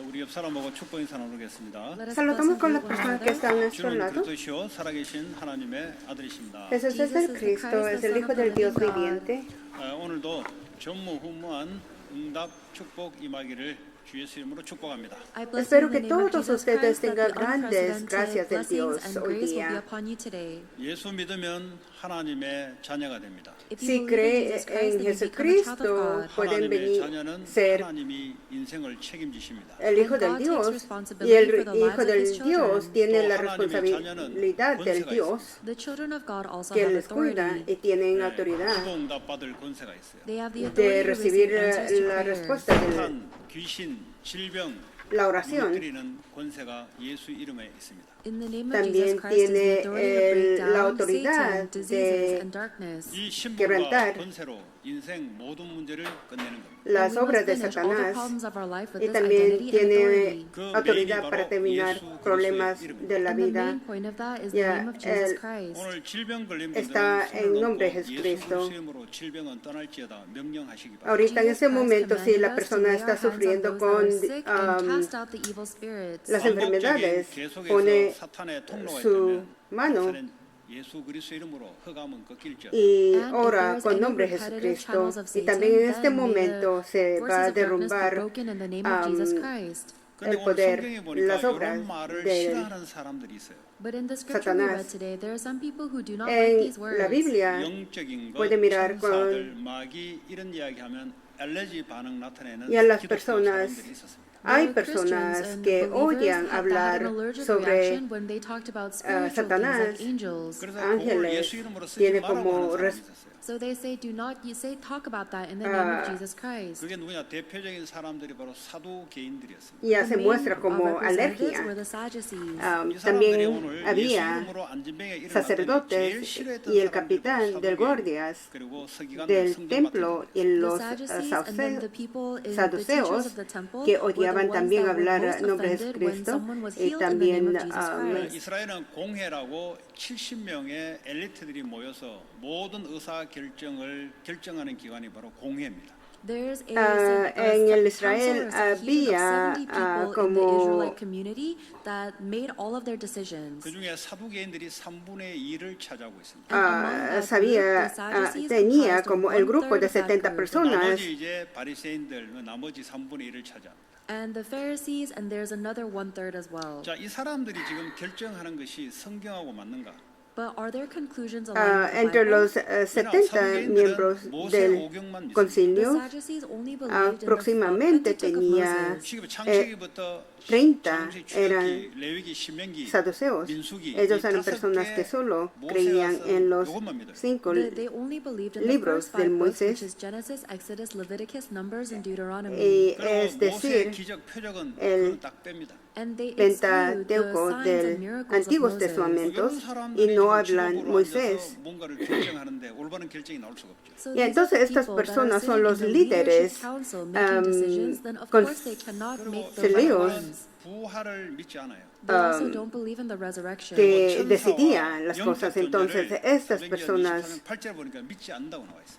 우리 옆 사람하고 축복 인사 나누겠습니다. Saludamos con las personas que están a nuestro 주는 lado. 그리스도시요 살아계신 하나님의 아들이십니다. Jesús es el Cristo, es el Hijo del Dios viviente. 오늘도 전무후무한 응답 축복 임하기를 주 예수 이름으로 축복합니다. Espero que todos ustedes tengan grandes gracias de Dios hoy día. 예수 믿으면 하나님의 자녀가 됩니다. Si cree en Jesucristo, pueden 하나님의 venir 자녀는 ser 하나님이 인생을 책임지십니다. el Hijo del Dios, y el Hijo del Dios tiene la responsabilidad del Dios que les cuida y tienen autoridad 응답 받을 권세가 있어요. de recibir la respuesta de 한 귀신, 질병, la oración. 무너뜨리는 권세가 예수 이름에 있습니다. También tiene la autoridad de 이 신분과 quebrantar 권세로 인생 모든 문제를 끝내는 겁니다. las obras de Satanás, y también tiene autoridad para terminar problemas de la vida. Ya, 오늘 질병 걸린 está 분들은 en nombre de 예수 Jesucristo. 그리스도 이름으로 질병은 떠날지어다 명령하시기 바랍니다. Ahorita en este momento, si la persona está sufriendo con las enfermedades, pone 사탄의 통로가 su 있다면 mano 사탄은 예수 그리스도 이름으로 흑암은 꺾일지어다. y ora con nombre de Jesucristo. Y también en este momento se va a derrumbar 근데 el 오늘 poder, 성경에 보니까 las obras 이런 말을 de 싫어하는 사람들이 있어요. Satanás. En la Biblia 영적인 것, puede mirar 천사들, 마귀 이런 이야기하면 알레르기 반응 나타내는 y a las 기독교 personas. 사람들이 있었습니다. Hay personas que odian hablar sobre Satanás, 그래서 ángeles, 예수 이름으로 쓰지 tiene 말라고 como 하는 사람이 있었어요. So they say, do not you say talk about that in the name of Jesus Christ. 그게 누구냐? 대표적인 사람들이 바로 사두개인들이었습니다. ya se muestra Main como representatives alergia. were the Sadducees. 이 사람들이 También 오늘 예수 había 이름으로 안진병에 일어났더니 제일 sacerdotes 싫어했던 y el 사람들이 capitán del 사두개인, guardias 그리고 서기관들, del 성전 templo 맡은 y The los Sadducees and then the people in the saduceos teachers of the temple que were the odiaban ones también that were hablar most en nombre de offended when Jesucristo someone was y healed in the name también of Jesus Christ. 이스라엘은 공회라고 70명의 엘리트들이 모여서 모든 의사 결정하는 기관이 바로 공회입니다. There's en el a Israel council or había 70 people in the como Israelite community that made all of their decisions. 그 중에 사두개인들이 3분의 2를 차지하고 있습니다. tenía como el grupo de 70 personas. 나머지 이제 바리새인들 나머지 3분의 1을 차지합니다. And the Pharisees, and there's another 1/3 as well. 자, 이 사람들이 지금 결정하는 것이 성경하고 맞는가? But are their conclusions aligned with the Entre Bible? los 70 miembros del concilio, The Sadducees only believed in the aproximadamente Pentateuch of tenía Moses. 창세기부터 30 창세기, eran 출애굽기, 레위기, 신명기, saduceos. 민수기, Ellos 이 eran 다섯 personas 개 que solo 모세가 creían 쓴 en los 요것만 믿어요. 5 They only believed in the libros first del 5 books, Moisés. which is Genesis, Exodus, Leviticus, Numbers, and Deuteronomy. y 그리고 es 모세의 decir, 기적 표적은 el 그건 딱 뺍니다. And they exclude the Pentateuco signs and del miracles of Antiguos Moses. Testamentos 이런 y 사람들이 no 지금 hablan 직업으로 Moisés. 앉아서 뭔가를 결정하는데 올바른 결정이 나올 수가 없죠. So Y these entonces are the estas people that are personas son sitting los in the leadership líderes council making decisions, then of course they cannot make the right concilios ones. 부활을 믿지 않아요. They also don't believe in the resurrection. que decidían las cosas. Entonces estas personas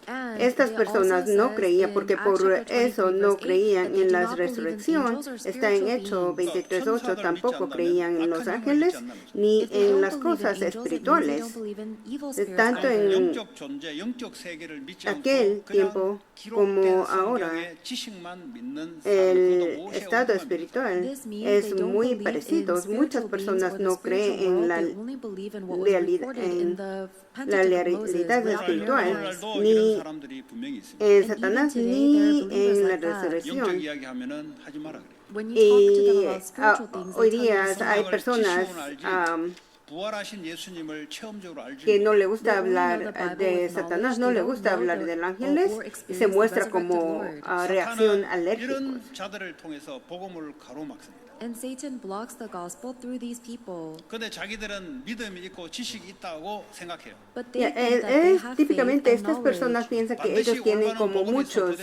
And Estas they personas also no says creían in porque Acts por chapter 23, eso no verse 8, creían that they en do la not believe in resurrección. angels or Está en spiritual Hecho beings. 23:8. Tampoco 믿지 creían en 않는다면 los 악한 ángeles 영을 믿지 않는 ni If they en don't las believe in cosas angels, it means they espirituales. don't believe in evil spirits Tanto either. en 영적 존재, 영적 세계를 믿지 aquel 않고 tiempo 그냥 como 기록된 ahora, 성경의 지식만 믿는 el 사람, estado espiritual This means es they don't muy believe parecido. in Muchas spiritual beings personas or the no spiritual creen en world. la They only believe in what was realidad, recorded in the la Pentateuch of Moses realidad without espiritual, miracles. 오늘날도 ni 이런 사람들이 분명히 있습니다. en even Satanás today, ni there are believers en la like that. 영적 resurrección. 이야기 하면은 하지 마라 그래요. When you talk to them Y about spiritual things, hoy they tell you día to say, hay 성경을 personas 지식으로는 알지 부활하신 예수님을 체험적으로 알지 que no le They gusta only know hablar the Bible de with Satanás, knowledge. no They le don't gusta know hablar the- del or ángeles y se experience the muestra resurrected como Lord. reacción 사탄은 alérgicos. 이런 자들을 통해서 복음을 가로막습니다. And Satan blocks the gospel through these people. 근데 자기들은 믿음이 있고 지식이 있다고 생각해요. But they think that they have faith Típicamente and estas personas knowledge. piensan que ellos tienen como muchos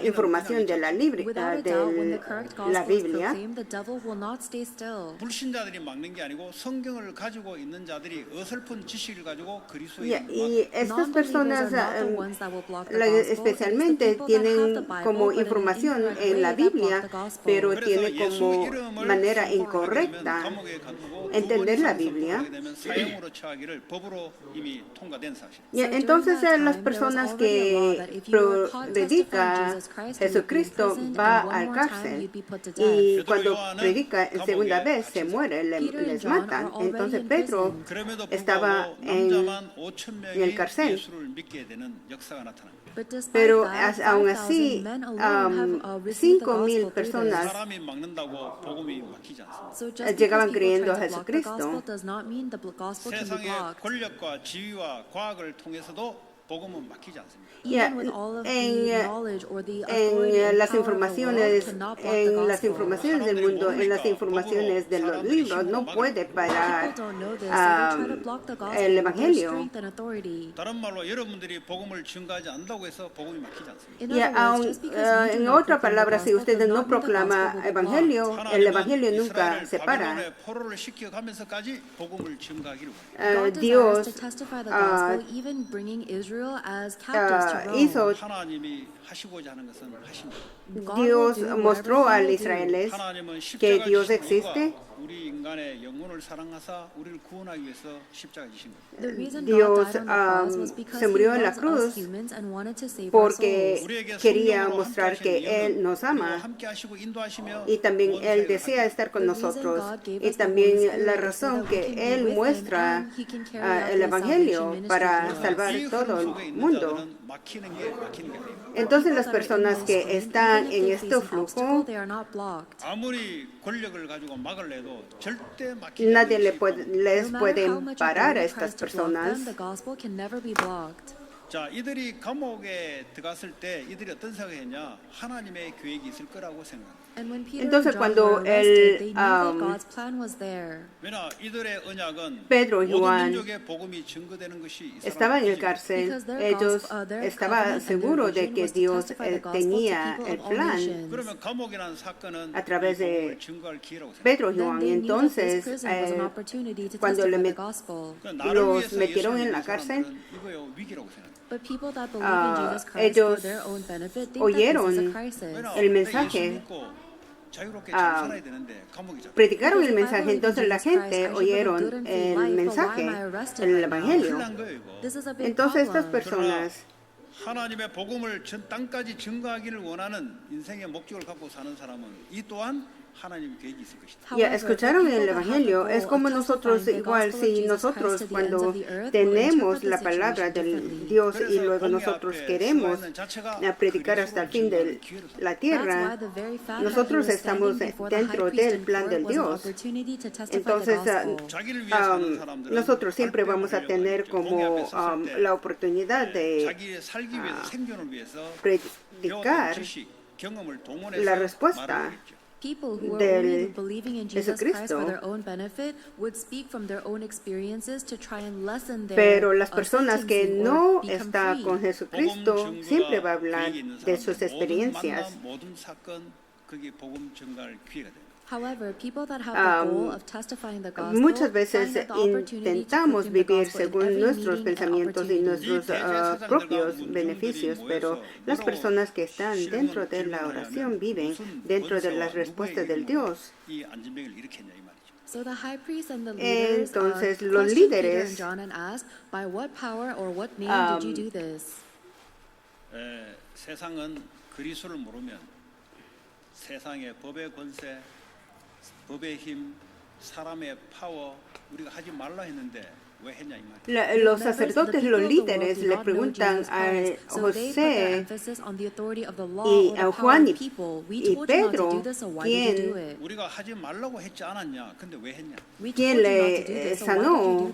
información de la, Without a doubt, when the de correct la gospel is Biblia. proclaimed, the devil will not stay still. 불신자들이 막는 게 아니고 성경을 가지고 있는 자들이 어설픈 지식을 가지고 그리스도의 Y estas Non-believers personas are not the ones that will block the gospel. It is the especialmente people that have tienen the Bible, como but in an información incorrect en way la that block Biblia, the gospel. pero 그래서 tiene 예수 como 이름을 manera 선포를 incorrecta 하게 되면 감옥에 가두고 entender la Biblia. 하게 되면 사형으로 처하기를 법으로 이미 통과된 사실. Y entonces las personas que predica Jesucristo va al cárcel y cuando predica en segunda vez se muere, les matan. Entonces Pedro 그럼에도 estaba 불구하고 남자만 5천 en el 명이 cárcel. 예수를 믿게 되는 역사가 나타납니다. But despite Pero that, aún 5,000 así, men alone have received the 5,000 gospel through personas this. 사람이 막는다고 복음이 막히지 않습니다. So just llegaban because people creyendo try a to block the Jesucristo. gospel does not mean the gospel can be 세상의 blocked. 권력과 지위와 과학을 통해서도 복음은 막히지 않습니다. Even with all of the knowledge or the authority en and las power of the world informaciones, cannot block the en las gospel. informaciones del mundo, en las informaciones de los libros, no puede parar People don't know this, so they try to block the gospel el with their evangelio. strength and authority. 다른 말로 여러분들이 복음을 증거하지 않는다고 해서 복음이 막히지 않습니다. In Y other words, just because you do en not otra proclaim the palabra, si gospel ustedes does no not mean the proclaman gospel will be evangelio, blocked. el evangelio 하나님은 nunca 이스라엘 se para. 바빌론에 포로를 시켜가면서까지 복음을 증거하기를 원합니다. God desires Dios to testify the gospel, even bringing Israel as captives to Rome. hizo, 하나님이 하시고자 하는 것은 하십니다. God will Dios do whatever mostró he al will do. Israeles 하나님은 que 십자가 Dios 지신 existe. 이유가 우리 인간의 영혼을 사랑하사 우리를 구원하기 위해서 십자가 지신 겁니다. The reason Dios, God died on the cross was because se he murió en la loves cruz us humans and wanted to save our porque souls. 우리에게 quería 성령으로 mostrar 함께 que 하시는 Él 이유는 nos 우리와 ama 함께 하시고 인도하시며 y también 모든 Él 사역을 desea estar con The reason nosotros God gave y us the Holy también la Spirit is so razón that we que can be Él with him muestra and he can carry out el his Evangelio salvation para ministry salvar 이 todo 흐름 el 속에 있는 mundo. 자들은 막히는 게 아니에요. Entonces las personas que están en este flujo, they are not blocked. 아무리 권력을 가지고 막을래도 절대 막히지 nadie 않는 것이 복음. les No matter puede how much parar a authority estas tries to block them, personas. the gospel can never be blocked. 자, 이들이 감옥에 들어갔을 때 이들이 어떤 생각을 했냐? 하나님의 계획이 있을 거라고 생각합니다. And when Peter Entonces, and John cuando were arrested, they knew that el, God's plan was there. 왜냐 이들의 언약은 Pedro y 모든 Juan 민족의 복음이 증거되는 것이 이 estaban en el 사람들의 cárcel, Because their ellos their estaban covenant and their seguros de vision que was to Dios testify the gospel to tenía people el of all plan nations. 그러면 감옥이라는 사건은 a través 이 de 복음을 증거할 기회라고 생각합니다. Pedro y Then Juan. they Y knew that this entonces, prison was an opportunity to cuando testify le the gospel. 그러니까 나를 los 위해서 metieron 예수를 en la 믿는 cárcel, 사람들은 이거요 위기라고 생각합니다. But people that believe in Jesus Christ for ellos their own benefit think that this oyeron is a crisis. 왜냐 el 내가 mensaje, 예수 믿고 자유롭게 잘 살아야 되는데 감옥이 잡혀. predicaron el Because if I mensaje, believe in entonces la Jesus Christ, I gente should live a oyeron good and free el life, but why mensaje, am I arrested el right now? evangelio. 큰일 난 거예요 이거. This is a big Entonces estas problem. personas 하나님의 복음을 전 땅까지 증거하기를 원하는 인생의 목적을 갖고 사는 사람은 이 또한 하나님의 계획이 있을 것이다. ya However, escucharon the el people that have the evangelio. goal Es como of nosotros, testifying the igual gospel of si Jesus nosotros Christ to the ends cuando of the earth will tenemos interpret the la palabra situation del differently. Dios y 그래서 luego 공의 nosotros 앞에 queremos 서는 자체가 predicar hasta el fin de 그리스도를 기회로 삼아. la That's tierra, why the very fact that he nosotros was estamos standing before the high dentro priest del in plan court del was an Dios. opportunity to testify Entonces, the gospel. 자기를 위해 사는 사람들은 nosotros siempre 발표를 vamos a 하려고 tener 하죠. 공의 앞에 como 섰을 때 la oportunidad de 자기의 살기 위해서 생존을 위해서 predicar 배웠던 지식, 경험을 동원해서 la respuesta 말을 하겠죠. People who are del only believing in Jesus Christ Jesucristo. for their own benefit would speak from their own experiences to try and lessen their Pero las personas que sentencing no or become están free. con Jesucristo siempre va a hablar de sus experiencias. 모든 사건 그게 복음 증가할 기회가 됩니다. However, people that have the goal of testifying the gospel Muchas veces find that the opportunity to intentamos proclaim the vivir gospel in según every nuestros meeting and pensamientos y opportunity. nuestros propios beneficios, pero las personas que están dentro de la oración viven dentro de las respuestas del Dios. 이 안진병을 일으켰냐 이 말이죠. So the high priest and the leaders Entonces, los questioned Peter líderes, and John and asked, by what power or what name did you do this? 세상은 그리스도를 모르면 세상의 법의 권세, 법의 힘, 사람의 파워 우리가 하지 말라 했는데 왜 했냐 이 말이에요. Los sacerdotes, los líderes le preguntan a José y a Juan y Pedro 우리가 하지 말라고 했지 않았냐? 근데 왜 했냐? quién le sanó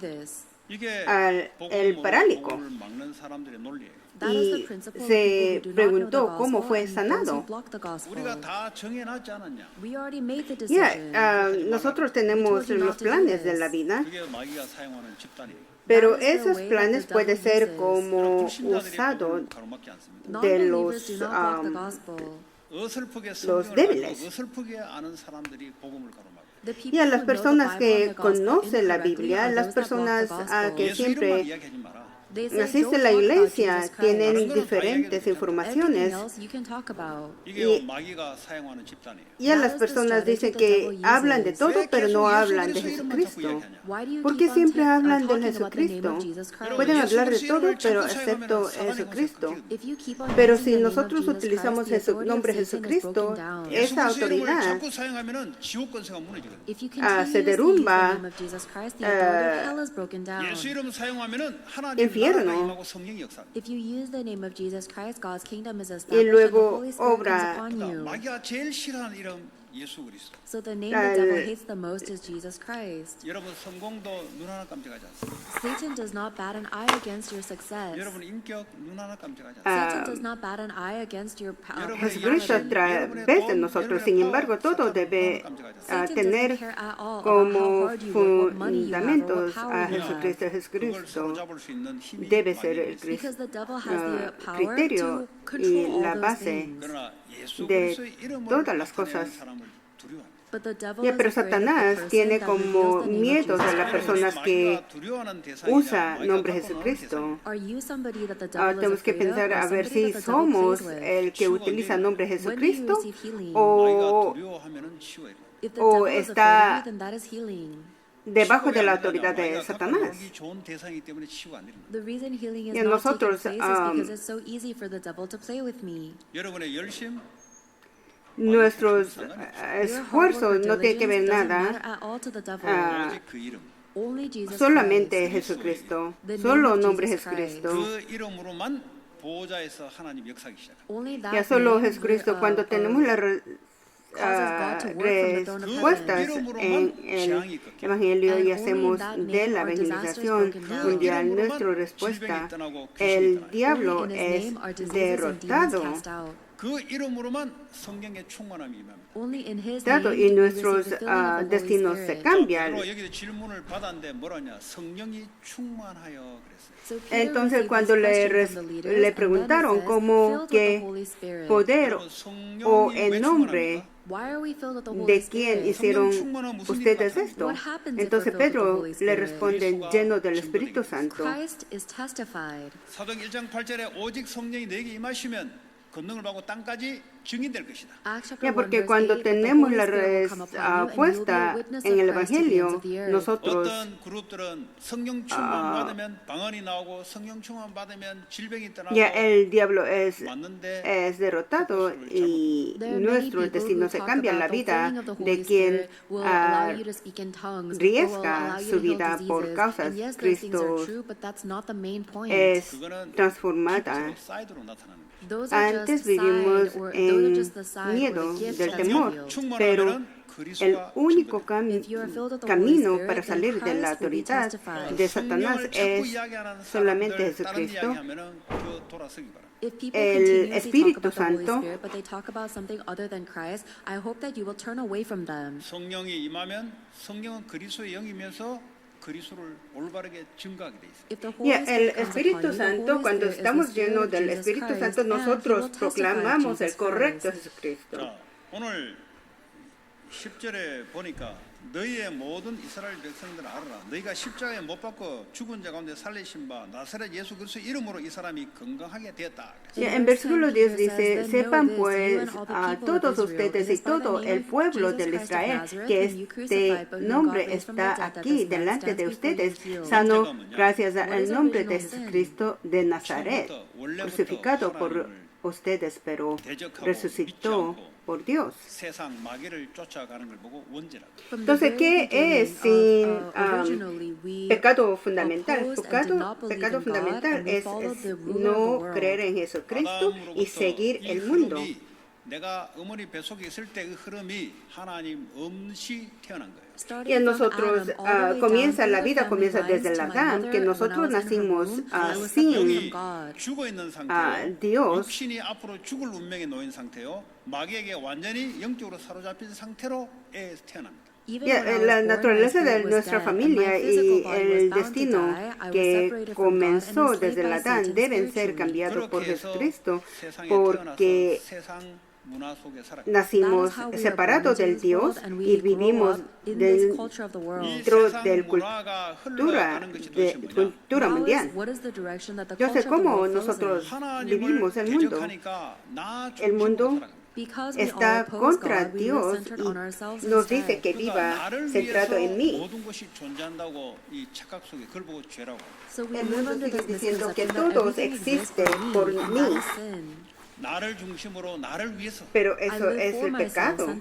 el paralítico 막는 사람들의 논리예요. That is the y principle of se people who do not know the preguntó cómo gospel fue and those who sanado. block the gospel. 우리가 다 정해놨지 않았냐? We already made the Ya, decision. nosotros tenemos los planes de la vida, 그게 마귀가 사용하는 집단이에요. pero That is the esos way planes that the pueden devil ser uses. como 불신자들이 usado 복음을 가로막지 않습니다. de Non-believers do los, not block the gospel. 어설프게 los 성경을 débiles. 가지고 어설프게 아는 사람들이 복음을 가로막아요. The people y a who las know the personas Bible and que the gospel conocen la incorrectly Biblia, are las those that block the personas gospel. que 예수 이름만 siempre 이야기하지 마라. They say, asisten "Don't a la talk about iglesia Jesus Christ." tienen 다른 거는 다 diferentes 이야기해도 괜찮다. informaciones Everything else you can talk about. 이게 Y- 마귀가 사용하는 집단이에요. y a That las is the personas strategy dicen the que devil uses. hablan de todo 왜 pero 계속 no 예수 hablan de 그리스도 이름만 자꾸 Jesucristo. 이야기하냐? Why do you ¿Por keep qué on siempre hablan talking del about the name Jesucristo? of Jesus Christ? Pueden 예수 hablar de 그리스도 todo, 이름을 pero 자꾸 excepto 사용하면 사단의 Jesucristo. 권세가 If you keep on Pero using si the name of nosotros Jesus utilizamos Christ, the el nombre authority of Satan is Jesucristo, broken down. 예수 esa 그리스도 이름을 autoridad 자꾸 사용하면은 지옥 권세가 무너지거든요. If you se continue to use the derrumba, name of Jesus Christ, the authority of hell is broken down. 예수 이름 사용하면은 하나님 infierno. 나라가 임하고 성령이 역사합니다. If you use the name of Jesus Christ, God's kingdom is Y established and the luego Holy Spirit comes obra upon 그러니까 you. 마귀가 제일 싫어하는 이름 예수 그리스도. So the name the devil al- hates the most is Jesus Christ. 여러분 성공도 눈 하나 깜짝하지 않습니다. Satan does not bat an eye against your success. 여러분 인격 눈 하나 깜짝하지 않습니다. Satan does not bat an eye against your Jesucristo a través de nosotros. Sin embargo, todo debe tener como fundamentos a Jesucristo. 그걸 Jesucristo 사로잡을 수 있는 힘이 debe ser 마귀에게 el 있어요. Because the devil has the power criterio to y control la all those base things. 그러나 예수 de 그리스도의 이름을 todas las 나타내는 cosas. 사람을 두려워합니다. But the devil Ya, is pero afraid of the Satanás person tiene that como reveals the name of miedos a Jesus las Christ. personas que 마귀가 두려워하는 대상이냐, usa 마귀가 nombre 갖고 노는 Jesucristo. 대상이냐. Are you somebody that the devil is Tenemos que afraid of, pensar or a ver somebody si that the devil somos plays with? el que utiliza nombre When do you Jesucristo receive healing? 마귀가 o 두려워하면은 치유해요. If the o devil is está afraid of you, then that is healing. debajo de la 치유가 autoridad 아니라 de 마귀가 갖고 Satanás. 놀기 좋은 대상이기 때문에 치유가 안 됩니다. The reason healing is Y not taking nosotros, place is because it's so easy for the devil to play with me. 여러분의 열심, Nuestros Your hard work or esfuerzos no tienen que ver diligence doesn't matter nada, at all to the devil. 오직 그 이름, Only Jesus solamente Christ. Jesucristo, The name solo of nombre Jesus Christ. Jesucristo. 그 이름으로만 보호자에서 하나님 역사하기 시작합니다. Only that Ya solo name Jesucristo, cuando tenemos las respuestas en el Evangelio y hacemos de la evangelización mundial nuestra respuesta, el diablo es derrotado. 그 이름으로만 성경의 충만함이 임합니다. Only in his Dado name y do we nuestros receive the filling of the Holy destinos se Spirit. cambian. 바로 여기서 질문을 받았는데 뭐라냐? 성령이 충만하여 그랬어요. So Peter Entonces received cuando this le, question from the leaders, le and then preguntaron it says, cómo "Filled with the que Holy Spirit." poder 여러분, o 성령이 en 왜 nombre 충만합니까? Why are we filled with the Holy de quién Spirit? hicieron 충만한 무슨 ustedes 일이 esto. What happens if Entonces we're filled with the Pedro Holy le Spirit? responde lleno del Espíritu Santo. Christ is testified. 사도행 1장 8절에 오직 성령이 너에게 임하시면 권능을 받고 땅까지 증인될 것이다. Acts chapter Ya, 1, porque verse cuando 8, "But the tenemos Holy la Spirit will come upon you, and you will be a respuesta witness en of el Christ to the ends Evangelio, of the earth." nosotros 어떤 그룹들은 성령 충만 받으면 방언이 나오고 성령 충만 받으면 질병이 떠나고 ya el diablo es 맞는데 derrotado y There are many nuestro people who destino se talk cambia. about La the vida filling of the de Holy quien Spirit will allow you to speak in tongues, or will riesga allow you su to heal vida por diseases. causas And yes, those things are Cristo true, but that's not the main point. es 그거는 transformada. 깃으로, 사이드로 나타나는 거예요. Those are Antes just side, vivimos or those are en just the side miedo or the gifts del that's temor, revealed. pero 충만하면은 el 그리스도가 único 증거돼요. If you are filled with the Holy camino Spirit, para then salir de la Christ will be autoridad testified. de Satanás 성령을 자꾸 es 이야기하는 solamente 사람들 다른 Jesucristo. 이야기하면은 그 돌아서기 바랍니다. If people El continuously talk Espíritu about the Holy Santo Spirit, but they talk about something other than Christ, I hope that you will turn away from them. 성령이 임하면 성령은 그리스도의 영이면서 그리스도를 올바르게 증거하게 돼 있어요. If the Holy Ya, el Spirit comes Espíritu upon you, the Santo, Holy cuando Spirit is the estamos Spirit llenos of del Jesus Espíritu Christ, Santo, and he will nosotros testify of proclamamos el Jesus correcto Christ. Jesucristo. 자, 오늘 10절에 보니까 너희의 모든 이스라엘 백성들을 알아라. 너희가 십자가에 못 박고 죽은 자 가운데 살리신 바 나사렛 예수 그리스도 이름으로 이 사람이 건강하게 되었다. Ya, en versículo 10 dice, sepan pues a todos ustedes y todo el pueblo de Israel que este nombre está aquí delante de ustedes, sano gracias al nombre de Jesucristo de Nazaret, crucificado por ustedes, pero resucitó por Dios. 세상 마귀를 쫓아가는 걸 보고 원죄라고. From the Entonces, very ¿qué es beginning sin originally we pecado fundamental? opposed and did not believe Pecado in God, fundamental and we es followed the ruler of the no world. creer en Jesucristo y seguir el mundo. 내가 어머니 뱃속에 있을 때의 흐름이 하나님 없이 태어난 거예요. Y en nosotros comienza la vida, comienza desde el Adán, que nosotros nacimos sin 여기 죽어 있는 상태요. Dios. 육신이 앞으로 죽을 운명에 놓인 상태요. 마귀에게 완전히 영적으로 사로잡힌 상태로 애에서 태어납니다. La naturaleza de nuestra familia y el destino que comenzó desde el Adán deben ser cambiados por Jesucristo, porque nacimos separados del Dios y vivimos dentro de cultura mundial. Yo sé cómo nosotros vivimos el mundo. El mundo está contra Dios y nos dice que viva centrado en mí. El mundo sigue diciendo que todos existen por mí. Pero eso es el pecado.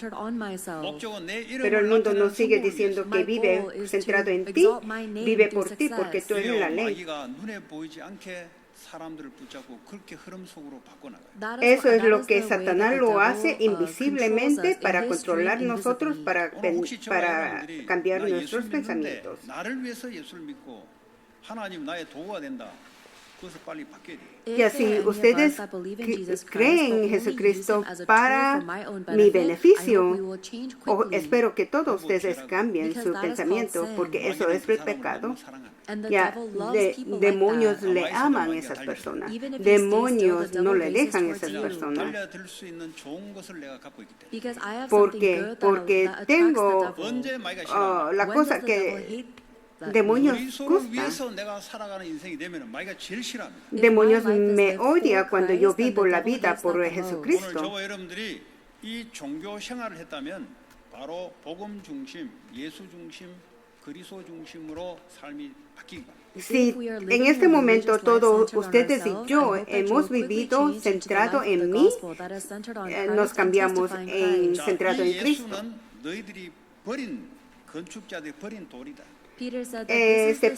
Pero el mundo nos sigue diciendo que vive centrado en ti, vive por ti porque tú eres la ley. Eso es lo que Satanás lo hace invisiblemente para controlar nosotros, para cambiar nuestros pensamientos. Y así ustedes creen en Jesucristo para mi beneficio, espero que todos ustedes cambien su pensamiento, porque eso es el pecado. Ya, demonios le aman a esas personas. Demonios no le dejan a esas personas. Porque tengo la cosa que demonios gusta. Demonios me odia cuando yo vivo la vida por Jesucristo. Si en este momento todos ustedes y yo hemos vivido centrado en mí, nos cambiamos en centrado en Cristo.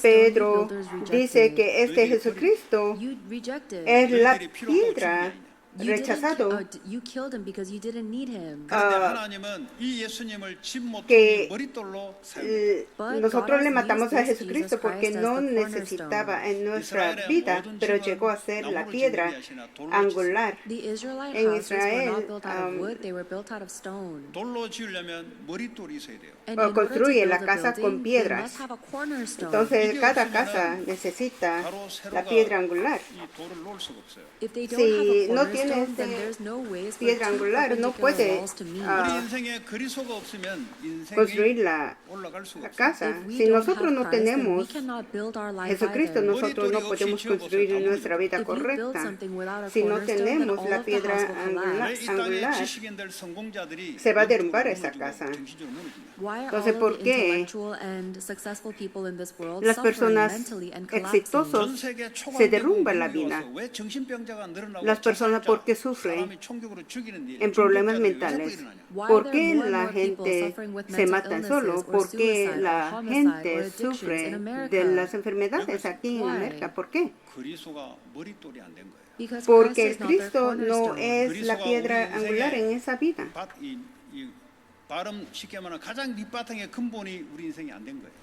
Pedro dice que este Jesucristo es la piedra rechazado, que nosotros le matamos a Jesucristo porque no necesitaba en nuestra vida, pero llegó a ser la piedra angular. En Israel construye la casa con piedras. Entonces cada casa necesita la piedra angular. Si no tienes piedra angular, no puede construir la casa. Si nosotros no tenemos Jesucristo, nosotros no podemos construir nuestra vida correcta. Si no tenemos la piedra angular, se va a derrumbar esa casa. Entonces, ¿por qué las personas exitosas se derrumban la vida? Las personas porque sufren en problemas mentales. ¿Por qué la gente se mata solo? ¿Por qué la gente sufre de las enfermedades aquí en América? ¿Por qué? Porque Cristo no es la piedra angular en esa vida.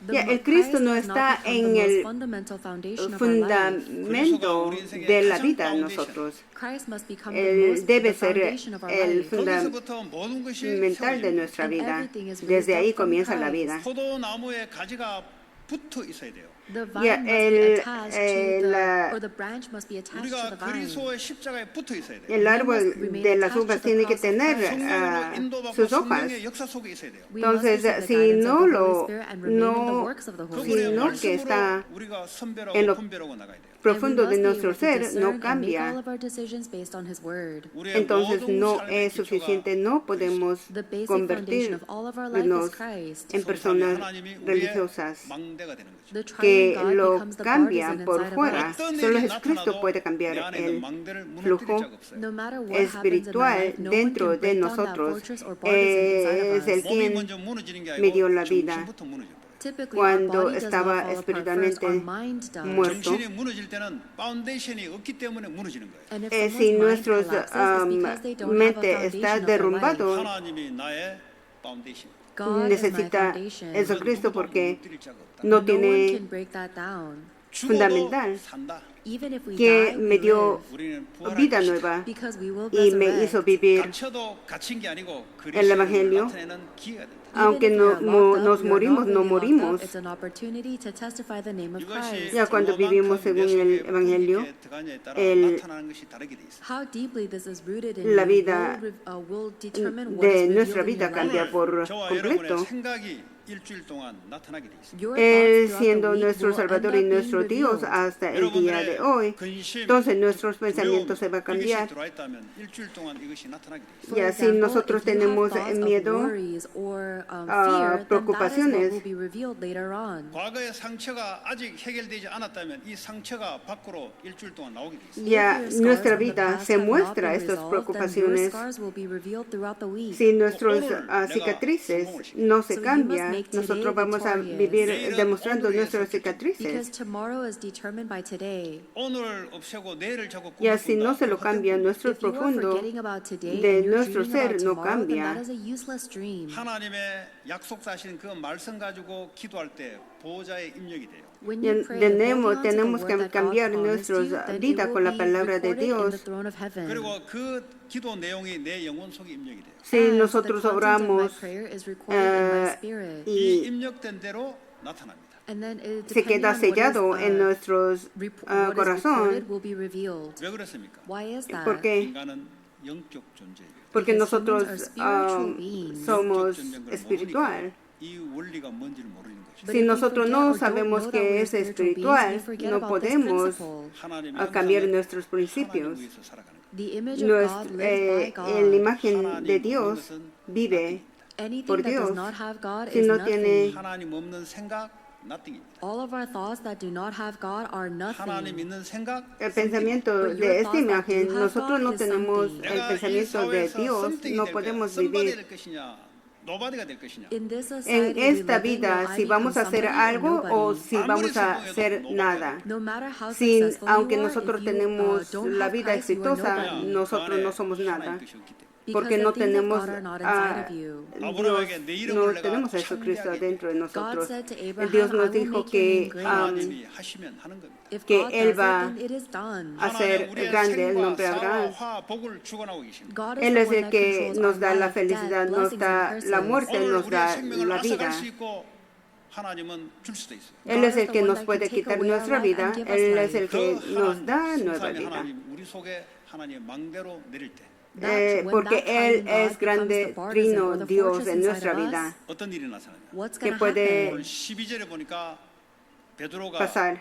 El Cristo no está en el fundamento de la vida de nosotros. Él debe ser el fundamental de nuestra vida. Desde ahí comienza la vida. El árbol de las uvas tiene que tener sus hojas. Entonces, si no que está en lo profundo de nuestro ser, no cambia. Entonces, no es suficiente, no podemos convertirnos en personas religiosas que lo cambian por fuera. Solo Jesucristo puede cambiar el flujo espiritual dentro de nosotros. Es el quien me dio la vida. Typically, cuando our body does estaba not fall apart first, espiritualmente our mind does. muerto. 정신이 무너질 때는 파운데이션이 없기 때문에 무너지는 거예요. And if Si someone's mind nuestra collapses, it's because they don't have a mente está foundation of their life. derrumbado, 하나님이 나의 파운데이션. God is my necesita foundation. Jesucristo porque 무너뜨릴 자가 없다. no No one tiene can break that down. 죽어도 fundamental 산다. Even if we que die, me we dio live. 우리는 부활할 vida 것이다. nueva Because we will y me hizo resurrect. vivir. 갇혀도 갇힌 게 아니고 El 그리스도를 Evangelio, 나타내는 기회가 된다. aunque Even if we are locked up, nos we are morimos, not no really locked morimos. up. It's an opportunity to testify the name of 이것이 Christ. Ya cuando vivimos según el Evangelio, 들어가냐에 따라 el- 나타나는 것이 다르게 돼 있어. How deeply this is rooted in La you vida will determine what de is nuestra revealed in vida your cambia life. por 저와 completo. 여러분의 생각이 일주일 동안 나타나게 돼 있어. Your Él thoughts throughout siendo the week nuestro will end Salvador up y being nuestro Dios revealed. hasta el día de hoy. Entonces nuestros pensamientos se van a cambiar. 들어와 있다면 일주일 동안 이것이 나타나게 돼 있어. For Y así example, nosotros if you have tenemos thoughts of miedo, worries or fear, then that is preocupaciones. what will be revealed later on. 과거의 상처가 아직 해결되지 않았다면 이 상처가 밖으로 일주일 동안 나오게 돼 있어. Ya If your scars nuestra from the vida past se have not muestra been estas resolved, then your preocupaciones. scars will be revealed throughout the week. Si nuestras 오늘 내가 cicatrices 성공을 시켜. no se So you cambian, must make today nosotros vamos a victorious. vivir 내일은 demostrando 오늘의 nuestras 선택. Because cicatrices. tomorrow is determined by today. 오늘 없애고 내일을 자꾸 Y así no se lo cambia nuestro If you are profundo forgetting about today de and you're nuestro dreaming ser about no tomorrow, then cambia. that is a useless dream. 하나님의 약속하신 그 말씀 가지고 기도할 때 보호자의 입력이 돼요. When Ya you pray, holding on to the tenemos word que that God cambiar promised nuestra you, then it vida will con la be palabra de recorded in the Dios. throne of heaven. 그리고 그 기도 내용이 내 영혼 속에 입력이 돼요. Si And nosotros the content of my oramos prayer is recorded in my eh, spirit. 이 y 입력된 대로 나타납니다. And then it, se depending queda on what is, sellado en nuestros what is corazón, recorded will be revealed. 왜 그렇습니까? Why is that? porque 인간은 영적 존재예요. porque Because nosotros humans are spiritual beings. somos 영적 존재인 걸 espiritual. 모르니까 이 원리가 뭔지를 모르는 거죠. But Si if we nosotros forget no or don't sabemos know that que we're es spiritual beings, espiritual, we forget no about this podemos principle. 하나님의 cambiar 형상은 nuestros 하나님 principios. 위해서 살아가는 거예요. The image of God lives by En la God. imagen de 하나님 Dios 없는 것은 vive Anything por that does Dios. not have God Si is no nothing. tiene 하나님 없는 생각 nothing입니다. All of our thoughts that do not have God are 하나님 nothing. 있는 생각 el pensamiento But your de esta thoughts that imagen, you have nosotros God no is tenemos something. el 내가 이 pensamiento de 사회에서 Dios, something이 no 될 거야. podemos somebody vivir 될 것이냐, nobody가 될 것이냐. In this en society we esta live in, will vida I si vamos a become hacer somebody or algo o nobody? si vamos a hacer nada. No matter how Sin, successful aunque you are, nosotros if you tenemos don't la have vida Christ, you are exitosa, nobody. nosotros no somos nada. Because Porque the no things of tenemos God are not inside of you. Dios, no tenemos a Jesucristo adentro de nosotros. God said to Abraham, Dios I nos will dijo make your name que great. 하나님이 하시면 하는 겁니다. If que God Él does va it, then it is done. hacer 하나님 우리의 grande el 생과 nombre de 사와 Abraham. 화 복을 주관하고 계십니다. God Él is es the el one that que controls nos our da la life, felicidad, death, nos blessings, da and la curses. muerte, 오늘 nos 우리의 da 생명을 la 앗아갈 vida. 수 있고 하나님은 줄 수도 있어요. Él es el que nos puede quitar nuestra vida, Él es el que nos da nueva 하나님, vida. 하나님 우리 속에 하나님의 망대로 내릴 때 Porque Él es grande, trino Dios en nuestra vida, 어떤 일이 나타나냐? What's que going to puede happen? 오늘 12절에 보니까 베드로가 pasar.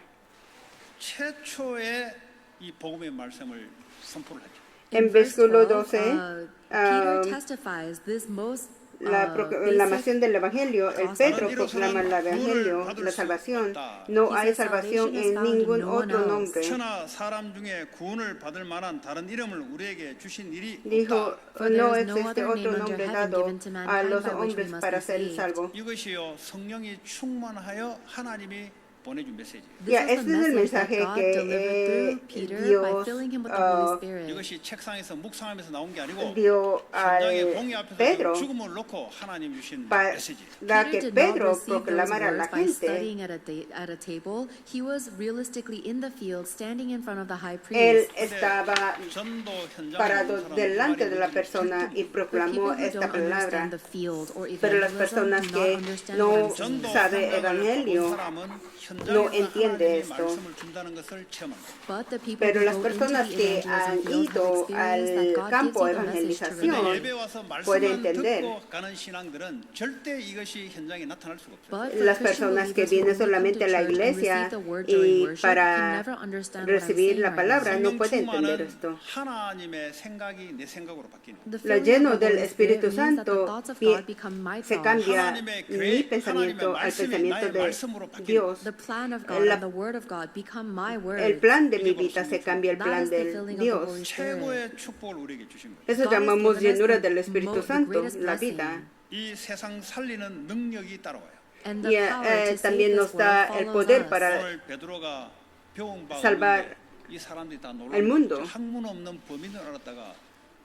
최초의 이 복음의 말씀을 선포를 하죠. En In verse versículo 12, 12, Peter testifies this most la proclamación del Evangelio, el Pedro proclama el Evangelio, la salvación. No hay salvación en ningún otro nombre. 천하 사람 중에 구원을 받을 만한 다른 이름을 우리에게 주신 일이 Dijo, 없다. no existe otro nombre dado a los hombres para ser salvos. 이것이요 성령이 충만하여 하나님이 보내준 메시지예요. This is este the es el message that mensaje God que delivered through Peter by Dios filling him with the Holy Spirit. 이것이 책상에서 묵상하면서 나온 게 아니고 dio 현장의 al 공의 앞에서 Pedro 죽음을 놓고 하나님 주신 para 메시지예요. que Peter did not Pedro receive those proclamara a la words by gente. studying at a table. He was realistically in the field, standing in front of the high Él priest. estaba 전도 현장에 parado 있는 사람은 delante de la 말이 persona y But proclamó people who esta don't palabra. understand the field or Pero las evangelism personas do not que understand no what I'm saying. 전도 sabe 현장을 evangelio 가본 사람은 no 현장에서 entiende 하나님이 esto. 말씀을 준다는 것을 체험합니다. But the people Pero who las go into personas the que evangelism han field ido have experienced al that God campo gives de you the message to evangelización 근데 reveal. 예배 와서 puede 말씀만 entender. 듣고 가는 신앙들은 절대 이것이 현장에 나타날 수가 없어요. But for Las Christian personas que believers who vienen only come solamente to a la church and iglesia receive the word during y worship can para never understand what I'm recibir saying la right palabra now. no 성령 puede entender 충만은 esto. 하나님의 생각이 내 생각으로 바뀌는 거예요. The Lo filling lleno of the del Holy Espíritu Spirit means that the Santo thoughts of God become my se thoughts. cambia 하나님의 mi 계획, pensamiento 하나님의 al 말씀이 pensamiento 나의 de 말씀으로 바뀌는 Dios. The plan of God La- and the word of God become my El word. plan de mi vida se cambia el That plan is the del filling of the Dios. Holy Spirit. 최고의 축복을 우리에게 주신 거예요. Eso God has llamamos given us llenura the del Espíritu the Santo, greatest la blessing. vida. 이 세상 살리는 능력이 따라와요. And y the power to save también this nos da world el follows poder us. para 오늘 베드로가 병 salvar 이 사람들이 다 al mundo. 놀라는 학문 없는 범인을 알았다가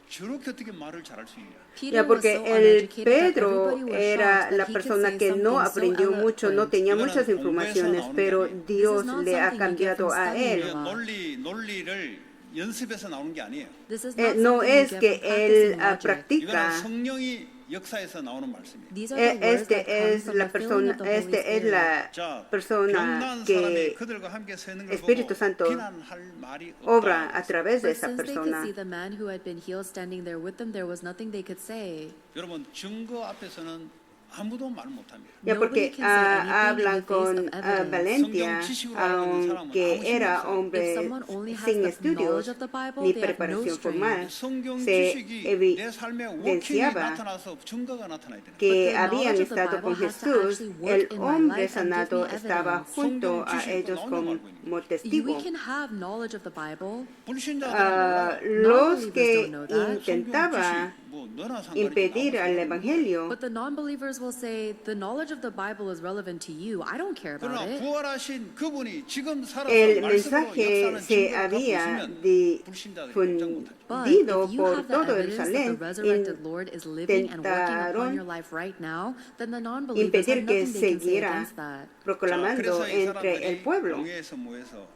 저렇게 어떻게 말을 잘할 수 있냐. Peter Ya, was porque so el uneducated that Pedro everybody was era shocked la that he could persona say que no something so aprendió mucho, no eloquent. tenía 이거는 muchas 공부에서 informaciones, 나오는 게 pero 아니에요. Dios not le ha something you get cambiado from a studying él. a lot. 논리를 연습해서 나오는 게 아니에요. This is not No something you es get que from él practicing logic. practica. 이거는 성령이 역사에서 나오는 말씀이에요. These are the words that come Es from la the filling persona, of the Holy es Spirit. la 자, persona 병난 사람이 que 그들과 함께 서 있는 걸 Espíritu 보고 Santo 비난할 말이 obra 없다. a través de But esa since they could persona. see the man who had been healed standing there with them, there was nothing they could say. 여러분 증거 앞에서는 아무도 말 못합니다. Ya, porque Nobody can say anything in hablan the face con of evidence. Valencia, aunque era If hombre someone only has sin the estudios knowledge of the Bible, ni they have no preparación strength. formal, 성경 se 지식이 내 삶에 워킹이 evidenciaba 나타나서 증거가 나타나야 되는 거예요. que But the habían knowledge of the estado con Bible has to Jesús, actually work el in my hombre life and give sanado me estaba evidence. junto a 성경 ellos 지식도 como 나오는 testigo. We can have knowledge of the Bible. 불신자들은 Los Non-believers que don't know that. intentaban 뭐 너나 상관없이 impedir al evangelio, But the non-believers will say, the knowledge of the Bible is relevant to you. I don't care about 그러나 it. 부활하신 그분이 지금 살아서 el 말씀으로 mensaje 역사하는 se 증거를 갖고 había 있으면 불신자들이 꼼짝 못하죠. But difundido if you por have the todo evidence that the Jerusalén. resurrected Lord is living and working upon your Intentaron life right now, then the non-believers impedir have que nothing they can say siguiera against that. proclamando 그래서 이 entre el 사람들이 pueblo. 공회에서 모여서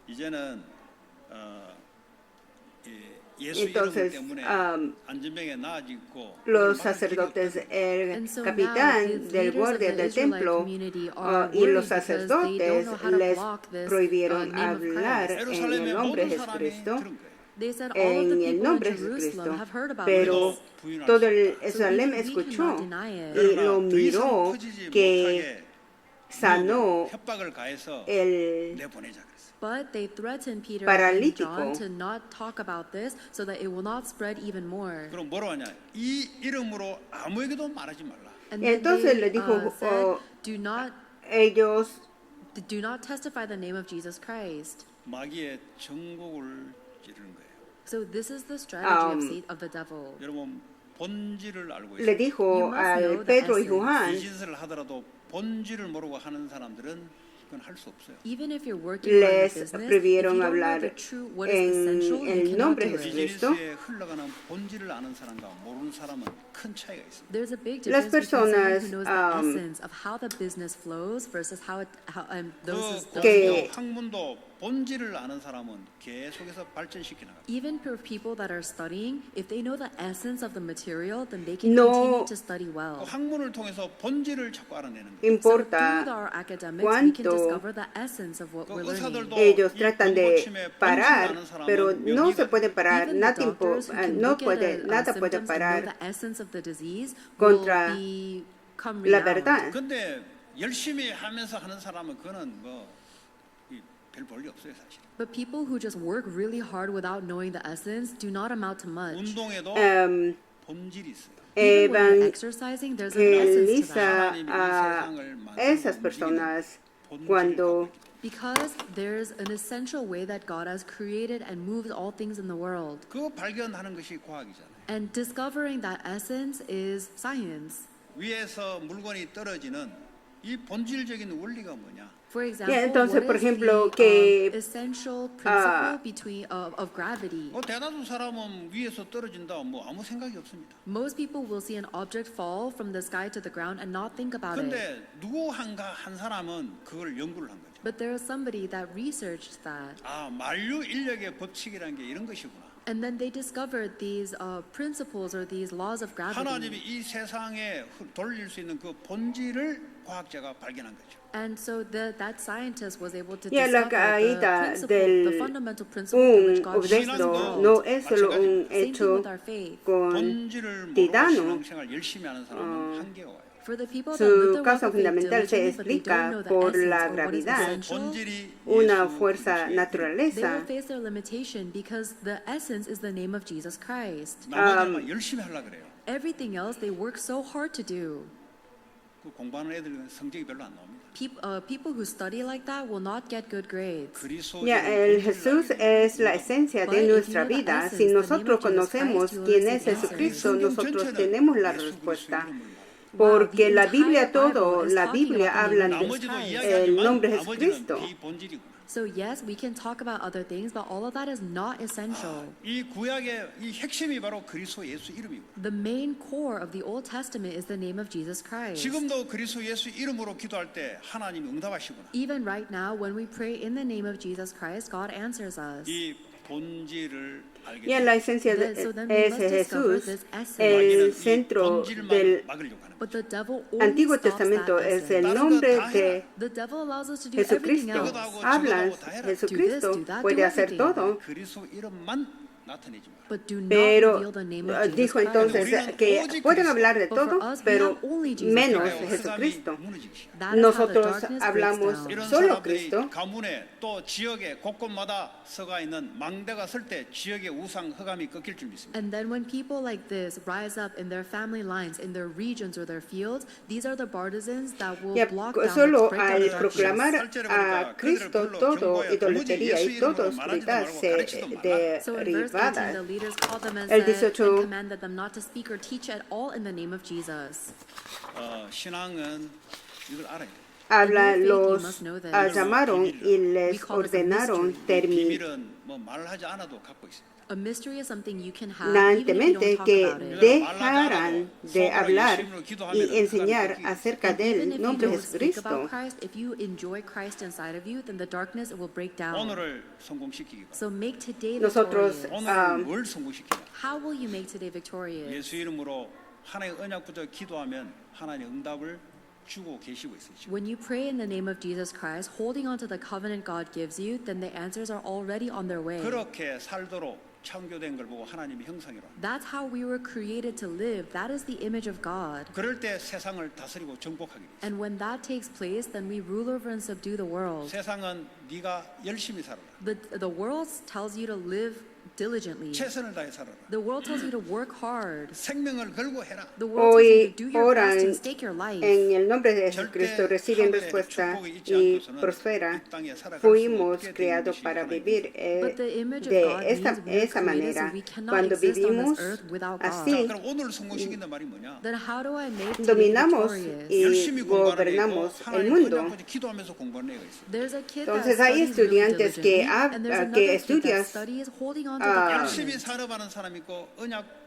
이제는 예수 이름 Entonces, 때문에 안전병에 나아지고 los sacerdotes, el And so capitán now, the del leaders guardia of the del Israelite templo community are y los worried because they don't sacerdotes know how to les block this prohibieron name of hablar Christ. en el 예루살렘의 nombre de 모든 사람이 Jesucristo, 들은 거예요. They said all of the en el people in nombre de Jerusalem Jesucristo, have heard about pero this. todo el So Jerusalén even we escuchó cannot deny it. y lo 그러나 더 이상 miró 커지지 que 못하게 sanó 협박을 가해서 el 내보내자 그랬어요. But they threatened Peter and paralítico. John to not talk about this so that it will not spread even more. 그럼 뭐라고 하냐? 이 이름으로 아무에게도 말하지 말라. And Y then entonces they le dijo, said, ellos do not testify the name of Jesus Christ. 마귀의 정곡을 찌르는 거예요. So this is the strategy of the devil. 여러분 본질을 알고 le 있어요. dijo You must know al the Pedro y essence. Juan, 이 짓을 하더라도 본질을 모르고 하는 사람들은 그건 할 수 없어요. Even if you're working on your les business, if you prohibieron don't know hablar the true, what is en essential, you el cannot nombre do de it. Jesucristo. 비즈니스에 흘러가는 본질을 아는 사람과 모르는 사람은 큰 차이가 있습니다. There's a big Las difference between someone personas, who knows the essence of how the business flows versus how those 그 que- 공부도 학문도 본질을 아는 사람은 계속해서 발전시켜 나가요. even for people that are studying, if they know the essence of the material, then they can No continue to study 그 well. 학문을 통해서 본질을 자꾸 알아내는 거예요. So through importa our academics, we can cuánto discover the essence of what 그 we're learning. 의사들도 ellos 이 tratan 병 de 고침에 본질을 parar, 아는 사람은 pero no se 명의가 puede parar, Even the doctors who can no look at puede, a nada puede symptoms and know parar the essence of the disease contra will become la renowned. verdad. 근데 열심히 하면서 하는 사람은 그거는 별 볼일 없어요 사실. But people who just work really hard without knowing the essence do not amount to much. 운동에도 Em, 본질이 있어요. Even when you're exercising, there's an essence to that. evangeliza a esas personas cuando Because there's an essential way that God has created and moves all things in the world. 그거 발견하는 것이 과학이잖아요. And discovering that essence is science. 위에서 물건이 떨어지는 이 본질적인 원리가 뭐냐? For example, entonces, what por is ejemplo, the que, essential principle between of gravity? 대다수 사람은 위에서 떨어진다 아무 생각이 없습니다. Most people will see an object fall from the sky to the ground and not think about it. 근데 누구 한 사람은 그걸 연구를 한 거죠. But there is somebody that researched that. 만류 인력의 법칙이라는 게 이런 것이구나. And then they discovered these principles or these laws of gravity. 하나님이 이 세상에 돌릴 수 있는 그 본질을 과학자가 발견한 거죠. And so that scientist was able to Y a la discover the caída principle, the del fundamental principle in which God shaped the objeto world. no es solo un Same thing hecho with our faith. con 본질을 모르고 titano. 신앙생활 열심히 하는 사람은 한계가 와요. For the people that Su live their causa walk of faith fundamental se diligently, but they explica don't know the por essence la or what is gravedad. essential, 본질이 una 예수 fuerza 그리스도의 they naturaleza. will face their limitation because the essence is the name of Jesus Christ. 나머지는 열심히 하려고 그래요. Everything else they work so hard to do. 그 공부하는 애들은 성적이 별로 안 나옵니다. People who study like that will not get good grades. Ya, el Jesús es la esencia de nuestra vida. Si nosotros conocemos quién es Jesucristo, nosotros tenemos la respuesta. porque la Biblia, entire todo, Bible is la talking Biblia about the habla name of de Jesus 나머지도 Christ. el nombre 이야기하지만 de 나머지는 Jesucristo. 비본질이구나. So yes, we can talk about other things, but all of that is not essential. 이 구약의 이 핵심이 바로 그리스도 예수 이름이고 The main core of the Old Testament is the name of Jesus Christ. 지금도 그리스도 예수 이름으로 기도할 때 하나님이 응답하시구나. Even right now, when we pray in the name of Jesus Christ, God answers us. 이 본질을 알게 Y en 되면 la esencia So then es we must discover Jesús, this essence. el 마귀는 이 centro 본질만 del 막으려고 하는 거예요. But the devil only Antiguo stops Testamento that es essence. el 다른 nombre 거다 de 해라. The devil allows us to do everything Jesucristo. else. 하고 Hablas, 저거하고 다 해라. Jesucristo Do this, do that, puede do hacer everything. todo, 그리스도 이름만 나타내지 마. But do not pero reveal the name of Jesus dijo Christ. entonces que pueden hablar de But for todo, us, we pero have only Jesus menos Christ. de Jesucristo. 무너지기 시작. That is how the Nosotros darkness hablamos breaks down. 이런 solo 사람들이 Cristo. 가문에 또 지역에 곳곳마다 서가 있는 망대가 설 때 지역의 우상 흑암이 꺾일 줄 믿습니다. And then when people like this rise up in their family lines, in their regions or their fields, these are the partisans that will Ya, block down, solo break down al the darkness. proclamar 설절에 a 보니까 Cristo, 그들을 todo 경고해 idolatría y 도무지 예수 toda 이름으로 말하지도 oscuridad 말고 se 가르치지도 말라. So in verse 18, the derribada. leaders called them and El said 18 and commanded them not to speak or teach at all in the name of Jesus. 신앙은 이걸 알아야 돼. Habla, In your faith, you los must know this. llamaron y les We call this a ordenaron mystery. 비밀은 뭐 말하지 않아도 갖고 있어. A mystery is something you can have even if you terminantemente don't talk que about it. dejarán de hablar y enseñar acerca And even del if you nombre de don't speak Jesucristo. about Christ, if you enjoy Christ inside of you, then the darkness will break down. 오늘을 성공시키기 바랍니다. So make today Nosotros, victorious. 오늘 뭘 성공시키냐? How will you make today victorious? 예수 이름으로 하나님의 언약 붙여 기도하면 하나님의 응답을 주고 계시고 있어요. 지금. When you pray in the name of Jesus Christ, holding on to the covenant God gives you, then the answers are already on their way. 그렇게 살도록 창조된 걸 보고 하나님이 형상이라. That's how we were created to live. That is the image of God. 그럴 때 세상을 다스리고 정복하게 돼. And when that takes place, then we rule over and subdue the world. 세상은 네가 열심히 살아라. The world tells you to live diligently. 최선을 다해 살아라. The world tells you to work hard. 생명을 걸고 해라. The world tells you to do your Hoy best and oran stake your life. en el nombre de Jesucristo, reciben respuesta y prospera. Fuimos creados para vivir But the image of de God means we're esa created so manera. we cannot Cuando exist on vivimos this earth without God. así, 그럼 오늘 성공시킨단 말이 뭐냐? Then how do I make today dominamos victorious? y 열심히 공부하는 애고 gobernamos el 하나님 mundo. 언약 붙여 기도하면서 공부하는 애가 있어. There's a kid Entonces, that hay studies really estudiantes que diligently, hab- and there's que another kid that estudias, studies holding on to the 열심히 covenant. 산업하는 사람 있고 언약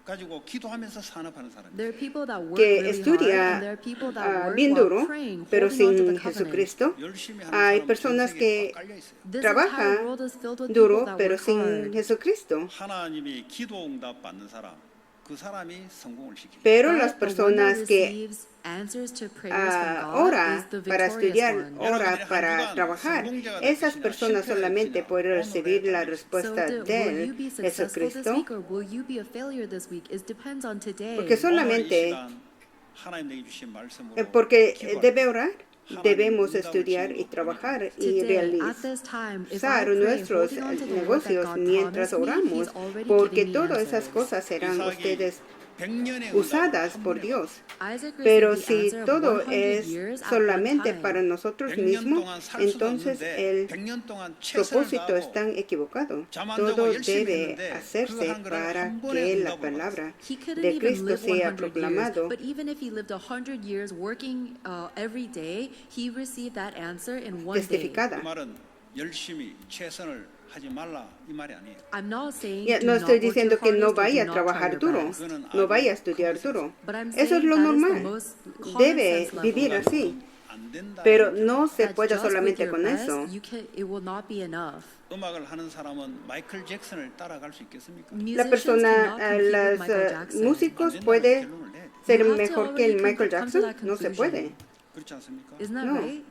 가지고 기도하면서 산업하는 사람 있어. There are people that work que really hard, estudia and there are people that work bien while duro, praying, pero holding on to the sin covenant. Jesucristo. 열심히 하는 Hay 사람 personas 전 세계에 que 꽉 깔려 있어요. This trabaja entire world is filled with duro, people that pero work sin hard. Jesucristo. 하나님이 기도 응답 받는 사람, 그 사람이 성공을 시킵니다. Pero But las the one that personas que receives answers to prayers from God ora is the para victorious estudiar, one. ora para trabajar, esas personas solamente pueden recibir la So respuesta will you de be successful this Jesucristo, week or will you be a failure this week? It depends on today. porque 오늘 이 solamente 시간 하나님 내게 주신 말씀으로 porque 기도할 debe orar, debemos estudiar y trabajar y Today, at this time, if I realizar pray, nuestros holding on to the word that negocios God mientras promised me, oramos, He's already porque giving me todas esas answers. cosas serán 이삭이 ustedes 100년의 usadas por Dios. Isaac Pero received the si answer of todo 100 es years at one solamente time. para nosotros 100년 mismos, 동안 살 수도 entonces 없는데 el 100년 동안 최선을 propósito es 다하고 tan equivocado. 잠 안 Todo 자고 열심히 debe 했는데 그거 hacerse 한 거를 para 한 번에 que la 응답을 palabra He couldn't de even Cristo live sea 100 years, proclamado. but even if he lived 100 years working every day, he received that answer in one day. Testificada. 그 말은 열심히 최선을 하지 말라 이 말이 아니에요. I'm not saying Ya, do no not estoy work your diciendo que no hardest or vaya a do not try trabajar your duro, best. no vaya a estudiar duro. But I'm Eso es saying lo that is the normal. most common Debe sense level. vivir así, 안 된다. pero no se That puede just with solamente your con best, eso. it will not be enough. 음악을 하는 사람은 마이클 잭슨을 따라갈 수 있겠습니까? La Musicians persona, cannot compete with los Michael Jackson. músicos 안 된다는 puede 결론을 내야 돼. ser You have to mejor que el already Michael come to Jackson, that no se conclusion. puede. 그렇지 않습니까? Isn't that No. right?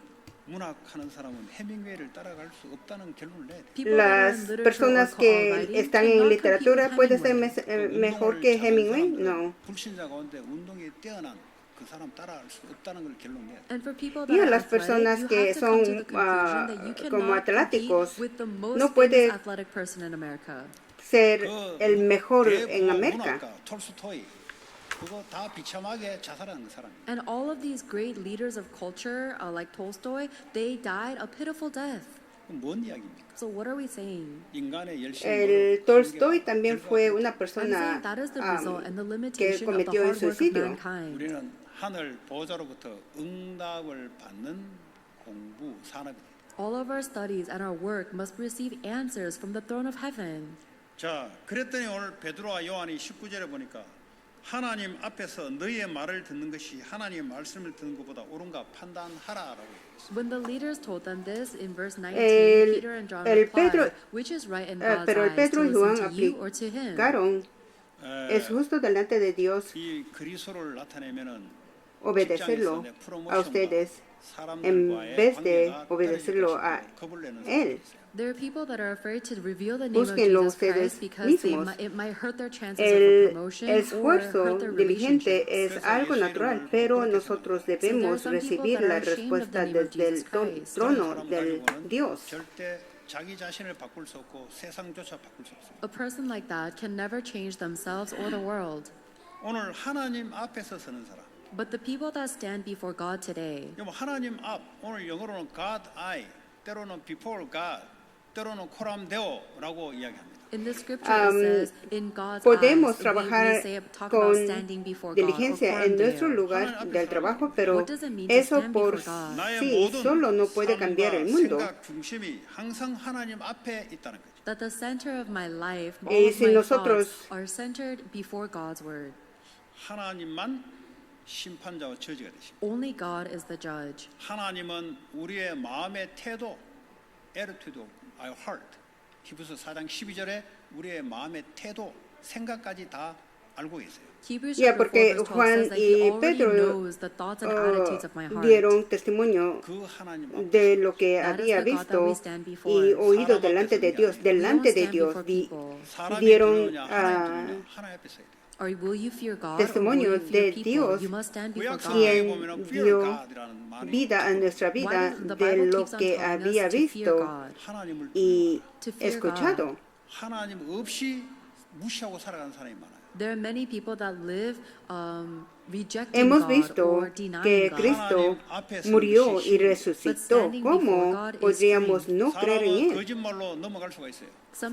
문학하는 사람은 해밍웨이를 따라갈 수 없다는 결론을 내야 돼. People that are in Las literature personas or que writing están en cannot literatura compete with puede ser Hemingway. mejor que Hemingway, no. 불신자 가운데 운동에 뛰어난 그 사람 따라갈 수 없다는 걸 결론 내야 돼. And for people Y that a are las athletic, personas you que have to come to son, the conclusion that you como cannot atléticos, compete with the most no puede famous athletic person in America. Ser 그 el mejor 대부 en América. 문학가 톨스토이 그거 다 비참하게 자살한 그 사람이에요. And all of these great leaders of culture, like Tolstoy, they died a pitiful death. 그럼 뭔 이야기입니까? So what are we saying? 인간의 El 열심으로 Tolstoy también fue una I'm persona saying that is the result and the que limitation of the cometió el hard work of suicidio. mankind. 우리는 하늘 보호자로부터 응답을 받는 공부 산업입니다. All of our studies and our work must receive answers from the throne of heaven. 자, 그랬더니 오늘 베드로와 요한이 19절에 보니까 하나님 앞에서 너희의 말을 듣는 것이 하나님의 말씀을 듣는 것보다 옳은가 판단하라라고 했습니다. When the leaders told them this in verse 19, El- Peter and John el Pedro- replied, which is right in God's pero el eyes, Pedro to y Juan listen to you or to him? aplicaron, es justo delante de Dios 이 그리스도를 나타내면은 obedecerlo a ustedes en vez de obedecerlo a Él. There are people that are afraid to reveal the name of Búsquenlo Jesus Christ ustedes because mismos. it might hurt their chances of a promotion El or esfuerzo hurt their diligente relationships. es algo natural, pero nosotros debemos recibir la respuesta desde el trono del Dios. 절대 자기 자신을 바꿀 수 없고 세상조차 바꿀 수 없습니다. A person like that can never change themselves or the world. 오늘 하나님 앞에서 서는 사람. But the people that stand before God today, 뭐 하나님 앞 오늘 영어로는 God I 때로는 before God 때로는 코람 데오라고 이야기합니다. in the scripture it says, in God's Podemos eyes, we trabajar talk about con standing before God or diligencia en nuestro corandeo. lugar del trabajo, pero What does it mean to eso stand por before God? 나의 sí 모든 solo no puede cambiar el mundo. 생각 중심이 항상 하나님 앞에 있다는 거죠. That the center of my life, all Y of si my nosotros- thoughts are centered before God's word. 하나님만 심판자와 저지가 되십니다. Only God is the judge. 하나님은 우리의 마음의 태도, attitude, our heart. 히브리서 4장 12절에 우리의 마음의 태도, 생각까지 다 알고 계세요. Hebrews Ya, chapter 4 porque verse 12 Juan says that he y already Pedro knows the thoughts and attitudes of my heart. dieron testimonio 그 하나님 앞에 de lo que That is había the God that we visto stand before. y oído delante de Dios, delante de stand Dios, before people. 사람이 dieron 두려우냐 하나님 두려우냐 하나님 앞에 서야 돼요. Or will you fear God Testimonio or will you fear de people? Dios, You must stand before 구약 God. 성경에 quien 보면은 fear dio God이라는 말이 vida a nuestra vida Why does the de Bible lo keeps on que telling us había to fear visto God? 하나님을 y To fear escuchado. 하나님 없이 무시하고 살아가는 사람이 많아요. There are many people that live rejecting Hemos God visto or que denying God. Cristo murió y resucitó. ¿Cómo podríamos no creer en 사람은 Él? 거짓말로 넘어갈 수가 있어요. Ya,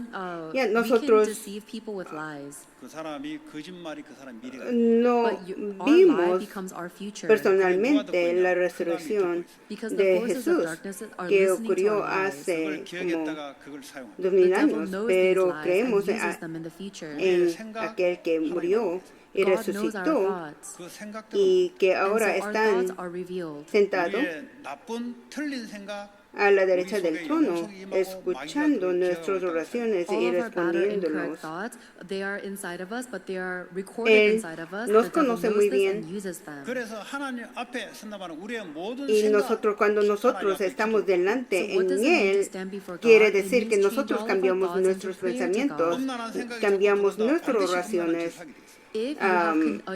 We can nosotros- deceive people with lies. 그 사람이 거짓말이 그 사람 미래가 No But our lie vimos becomes our future. personalmente la resurrección Because the de voices of Jesús darkness are que listening to ocurrió our lies. hace 그걸 como 기억했다가 그걸 사용합니다. 2000 The devil años, knows pero these lies creemos and uses them in the future. en aquel que murió y God knows our resucitó thoughts. 그 생각대로 y que And ahora so our thoughts están are revealed. sentados 우리의 나쁜 틀린 생각 a la derecha del trono, escuchando nuestras oraciones All y of our bad or incorrect respondiéndonos. thoughts, they are inside of us, but they are recorded Él inside of us. nos The devil conoce knows muy this bien. and uses them. 그래서 하나님 앞에 선다면 우리의 모든 Y 생각 nosotros, cuando nosotros 하나님 앞에 estamos delante So what does en it mean to Él, stand before God? quiere It decir que means nosotros change all of our cambiamos thoughts nuestros into prayer to pensamientos, God. 험난한 생각이 cambiamos 자꾸 들어온다. nuestras 반드시 험난한 oraciones. 짓을 하게 돼 있어요.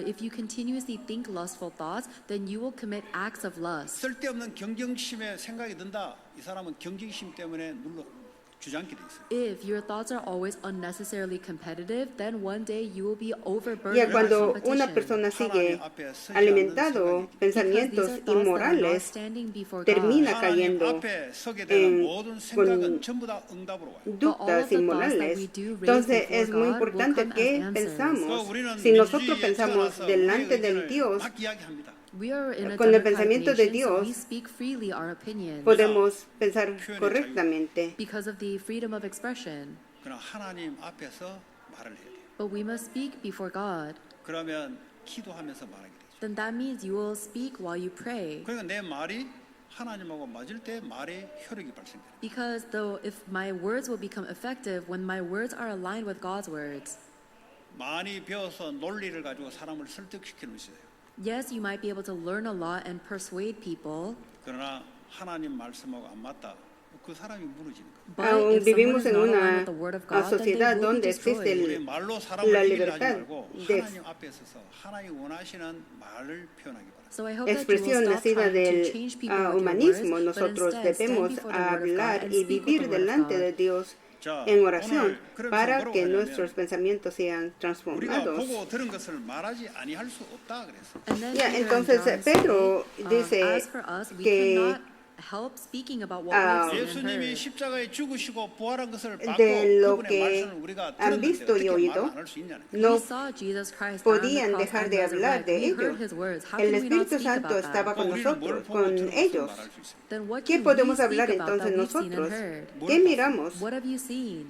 If you continuously think lustful thoughts, then you will commit acts of lust. 쓸데없는 경쟁심에 생각이 든다. 이 사람은 경쟁심 때문에 눌러 주저앉게 돼 있어요. If your thoughts are always unnecessarily competitive, then one day you will be Ya overburdened with cuando una competition. persona sigue 하나님 앞에 서지 alimentando Because these pensamientos are thoughts that are not inmorales, standing before termina God. 하나님 cayendo 앞에 서게 되는 en- 모든 생각은 con 전부 다 응답으로 와요. dudas inmorales. Entonces es muy importante que pensamos, si nosotros pensamos delante del Dios, 막 이야기합니다. We are in a con el democratic pensamiento de nation, so we Dios, speak freely our opinions podemos pensar correctamente. because of the freedom of expression. 그러나 하나님 앞에서 말을 해야 돼요. But we must speak before God. 그러면 기도하면서 말하게 되죠. Then that means you will speak while you pray. 그러니까 내 말이 하나님하고 맞을 때 말의 효력이 발생돼요. Because though if my words will become effective when my words are aligned with God's words. 많이 배워서 논리를 가지고 사람을 설득시키는 것이에요. Yes, you might be able to learn a lot and persuade people. 그러나 하나님 말씀하고 안 맞다. 그 사람이 무너지는 거예요. But Aún if someone vivimos is en not aligned una with the word of God, then they sociedad will be donde existe destroyed. 우리 말로 사람을 la 이기려 하지 libertad 말고 de 하나님 앞에 서서 하나님 원하시는 말을 표현하기 바랍니다. So I hope that you expresión will stop nacida trying to del change people with your humanismo, words, but nosotros instead stand debemos before the word of God hablar and y speak with vivir the word of delante de God. Dios 자, en oración 오늘 그러면서 para 뭐라고 que 하냐면 nuestros pensamientos sean 우리가 transformados. 보고 들은 것을 말하지 아니할 수 없다 그랬어. And then Ya, Peter and entonces John Pedro say, dice as for us, we que cannot help speaking about what we have seen and 예수님이 heard. 십자가에 죽으시고 부활한 것을 받고 de lo 그분의 que 말씀을 우리가 han 들었는데 visto y 어떻게 oído, 말 안 할 수 있냐는 거예요. no We saw Jesus Christ on the podían cross dejar and de hablar resurrect. de We heard ellos. his words. How El can we not Espíritu speak Santo about estaba that? con 우리는 뭘 nosotros, 보고 con 들은 것을 ellos. 말할 수 있어요. Then what ¿Qué can we podemos speak hablar about entonces that we've seen and nosotros? heard? ¿Qué miramos? What have you seen?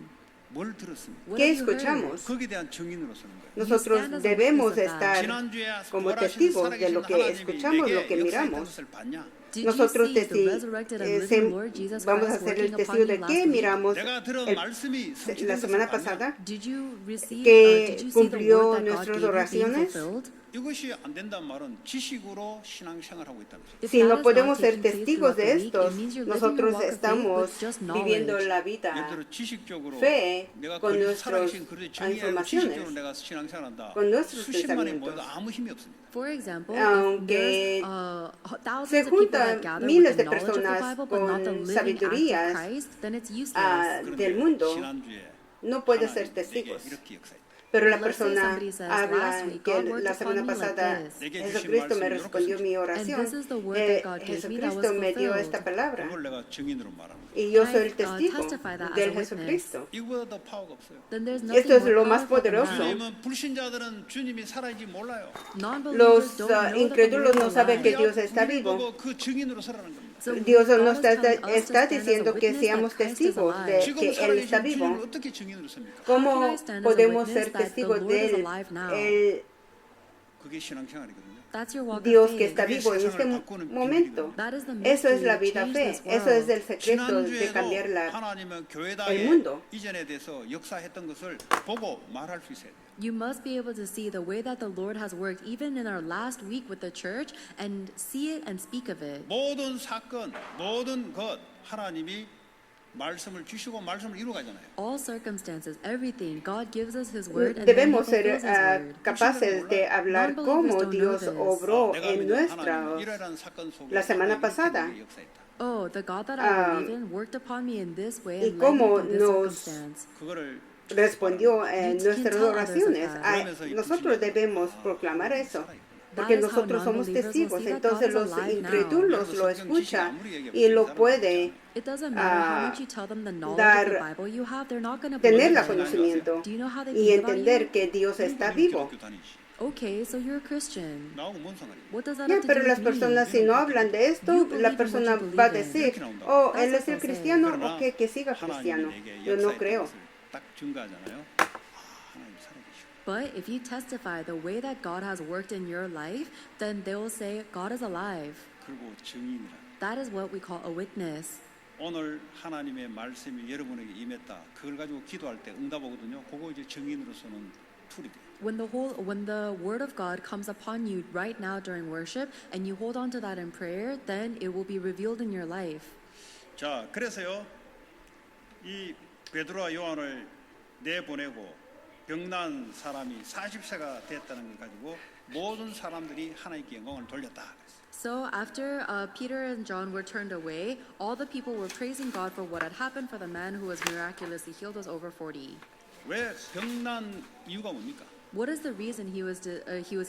뭘 들었습니까? What ¿Qué have you heard? escuchamos? 거기에 대한 증인으로 서는 거예요. Nosotros stand as a debemos witness of that. estar 지난주에 como 부활하신 testigos de 살아계신 lo que 하나님이 escuchamos, lo 내게 que 역사했던 miramos. 것을 봤냐? Did Nosotros you see the resurrected and risen Lord Jesus vamos a Christ ser el working upon testigo you de last que week? miramos 내가 들은 말씀이 la 성취된 semana 것을 봤냐? pasada, Did you receive? que Did you see the cumplió word that God nuestras gave you being oraciones. fulfilled? 이것이 안 된다는 말은 지식으로 신앙생활하고 있다면서요. If Si that no is podemos not ser taking place testigos throughout the de week, estos, it means you're living your nosotros walk of faith estamos with just viviendo knowledge. la 예를 vida 들어 지식적으로 fe 내가 con 그리스도 nuestros 살아계신 그리스도 정의하고 informaciones, 지식적으로 내가 신앙생활한다. con nuestros 수십만이 pensamientos. 모여도 아무 힘이 없습니다. For example, Aunque if there's se thousands of people juntan that gather with miles the de knowledge of the personas Bible but not the con living act of sabidurías Christ, then it's useless. 그런데 del mundo, 지난주에 no puede ser 하나님이 내게 testigos. 이렇게 역사했다. Pero la Let's say persona somebody says, habla "Last week, que God worked la upon semana me like pasada this." 내게 주신 Jesucristo me 말씀이 respondió mi oración. And this is the word that God gave me that was Jesucristo me dio fulfilled. esta palabra 그걸 내가 증인으로 말하는 거예요. y yo Can I, soy el testigo testify that as del a witness? Jesucristo. 이거보다 더 파워가 없어요. Then there's nothing Esto es more lo más powerful than poderoso. that. 주님은 불신자들은 주님이 살아있지 몰라요. Non-believers Los don't know that the incrédulos Lord no is saben que alive. Dios está 우리 vivo. 보고 그 증인으로 서라는 겁니다. So Dios God nos is telling us to está stand as a diciendo que witness seamos that Christ is testigos de alive. 지금 que Él está 살아계신 vivo. 주님을 어떻게 증인으로 섭니까? How can I ¿Cómo stand as a podemos witness ser that the testigos Lord de is Él? alive now? 그게 신앙생활이거든요. That's your walk Dios of que faith. está vivo en este momento. That is the Eso es mystery la to vida change fe. this Eso es world. el secreto de 지난주에도 cambiar 하나님은 el 교회당의 mundo. 이전에 대해서 역사했던 것을 보고 말할 수 있어야 돼요. You must be able to see the way that the Lord has worked even in our last week with the church and see it and speak of it. 모든 사건, 모든 것 하나님이 말씀을 주시고 말씀을 이루가잖아요. All circumstances, everything, God gives us His word and then He Debemos ser fulfills His word. capaces de hablar cómo Dios obró 내가 en 믿는 nuestra 하나님은 이러한 사건 속에 la semana 하나님이 pasada. 이렇게 역사했다. Oh, the God that I believe in worked upon me in this way Y and led me cómo through this nos circumstance. 그거를 respondió en You can nuestras tell others oraciones. of that. Nosotros debemos proclamar eso. Porque That is how nosotros somos non-believers will testigos, see that entonces God is los alive now. incrédulos lo escuchan y lo puede It doesn't matter how much you tell them the knowledge dar- of the Bible you have, they're not going to tener believe la it. conocimiento Do you know how they y feel about entender you? que Dios está vivo. 기독교 다니시. Okay, so you're a Christian. 나하고 뭔 상관이에요? What does that Ya, have to pero do las with me? personas si no hablan de esto, la persona va a decir, oh, él es el cristiano, 그러나 ok, que siga 하나님이 cristiano. 내게 Yo no 역사했던 creo. 것을 딱 증거하잖아요. 아, 하나님 살아계시고. But if you testify the way that God has worked in your life, then they will say, God is alive. 그리고 증인이라. That is what we call a witness. 오늘 하나님의 말씀이 여러분에게 임했다. 그걸 가지고 기도할 때 응답하거든요. 그거 이제 증인으로서는 툴이 돼요. When the word of God comes upon you right now during worship and you hold on to that in prayer, then it will be revealed in your life. 자, 그래서요. 이 베드로와 요한을 내보내고 병난 사람이 40세가 됐다는 걸 가지고 모든 사람들이 하나님께 영광을 돌렸다. So after Peter and John were turned away, all the people were praising God for what had happened for the man who was miraculously healed was over 40. 왜 병난 이유가 뭡니까? What is the reason he was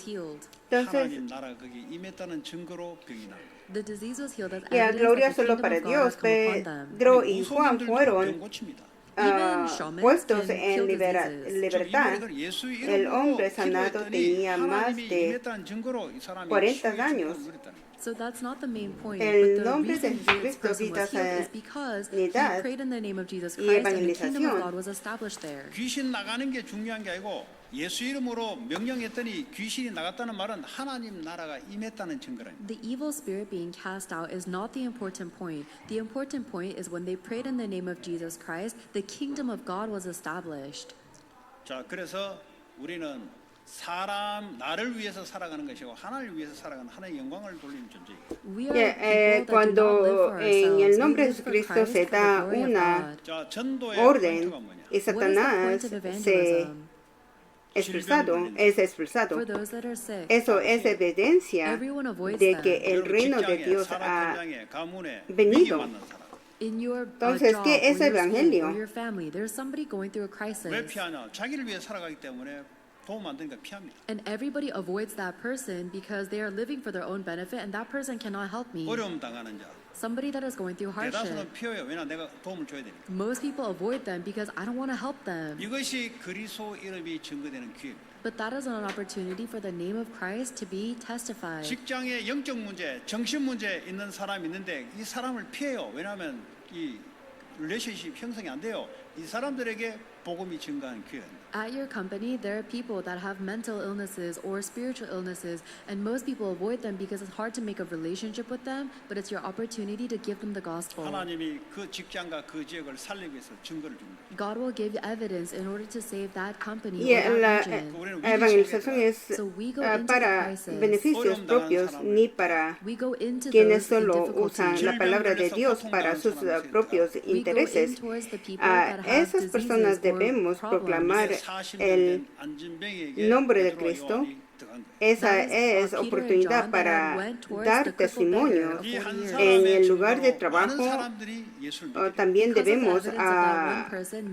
healed? Entonces, 하나님 나라 거기 임했다는 증거로 병이 난 거예요. The disease was healed as ya, evidence gloria that the solo kingdom para of God Dios. has come upon them. Pedro y Juan 무속인들도 fueron 병 고칩니다. Even shamans puestos can en kill diseases. libertad. 예수 El hombre sanado tenía más 하나님이 de 임했다는 증거로 이 사람이 40 años. So that's not the main point. El But the nombre de reason this Jesucristo person was evita healed is because he sanidad prayed in the name of Jesus y Christ and the kingdom evangelización. of God was established there. 귀신 나가는 게 중요한 게 아니고 예수 이름으로 명령했더니 귀신이 나갔다는 말은 하나님 나라가 임했다는 증거라니. The evil spirit being cast out is not the important point. The important point is when they prayed in the name of Jesus Christ, the kingdom of God was established. 자, 그래서 우리는 사람 나를 위해서 살아가는 것이고 하나님을 위해서 살아가는 하나님의 영광을 돌리는 존재예요. We are people that do not live Cuando for en ourselves. el We nombre de live for Jesucristo Christ, se for the da glory of una God. 자, 전도의 orden 포인트가 뭐냐? y What is the Satanás point of evangelism? es expulsado. For those that are sick. Eso es evidencia Everyone avoids de them. que el 여러분 reino de 직장에, Dios 사람 ha 현장에, 가문에 venido. 위기 맞는 사람. In your Entonces, job, ¿qué es or your school, evangelio? or your family, there's somebody going through a crisis. 왜 피하냐? 자기를 위해 살아가기 때문에 도움 안 되니까 피합니다. And everybody avoids that person because they are living for their own benefit and that person cannot help me. 어려움 당하는 자 Somebody that is going through hardship. 대다수는 피해요. 왜냐 내가 도움을 줘야 되니까. Most people avoid them because I don't want to help them. 이것이 그리스도 이름이 증거되는 기회입니다. But that is an opportunity for the name of Christ to be testified. 직장에 영적 문제, 정신 문제 있는 사람이 있는데 이 사람을 피해요. 왜냐하면 이 릴레이션십 형성이 안 돼요. 이 사람들에게 복음이 증가하는 기회입니다. At your company, there are people that have mental illnesses or spiritual illnesses, and most people avoid them because it's hard to make a relationship with them, but it's your opportunity to give them the gospel. 하나님이 그 직장과 그 지역을 살리기 위해서 증거를 줍니다. God will give evidence in order to save that company Y or la that region. evangelización es So we go into para the crisis. beneficios propios ni para We go into quienes those in solo difficulty. usan la palabra de Dios para sus propios We go intereses. in towards the people A that have esas personas diseases or debemos problems. proclamar el nombre de Cristo. Esa es oportunidad para dar testimonio en el lugar de trabajo. También debemos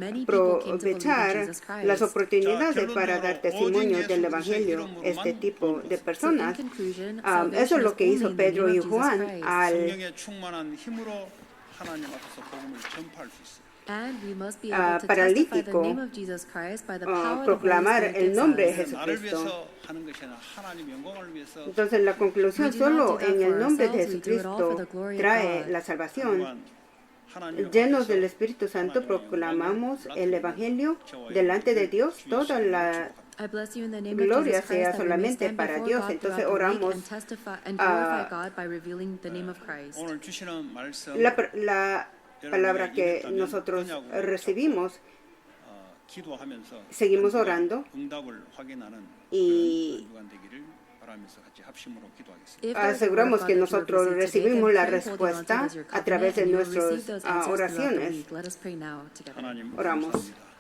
aprovechar las oportunidades para dar testimonio del Evangelio a este tipo de personas. Eso es lo que hizo Pedro y Juan al 성령의 충만한 힘으로 하나님 앞에서 복음을 전파할 수 있어요. And we must be able to testify the name of Jesus Christ by the power of the Holy proclamar Spirit el gives nombre de us. 나를 Jesucristo. 위해서 하는 것이 아니라 하나님 영광을 위해서 Entonces la conclusión We do not solo do that en el for nombre de ourselves, we do it all for the Jesucristo glory of trae God. la salvación. 또한 하나님 Llenos 앞에서 del Espíritu Santo proclamamos el Evangelio delante de Dios. Toda la I bless you in the name of gloria Jesus sea Christ that we may solamente stand para before Dios. God Entonces throughout the week oramos and testify and glorify God by revealing the name of Christ. 오늘 주시는 말씀 la palabra que nosotros recibimos. 기도하면서 seguimos orando 응답을 확인하는 y 그런 주간 되기를 바라면서 같이 합심으로 기도하겠습니다. If there's a word of aseguramos God que that you nosotros have received today, recibimos then la pray holding on to it respuesta as your a través de covenant, and you will nuestras receive those answers throughout the oraciones. week. Let us pray now together. 하나님 Oramos. 감사합니다.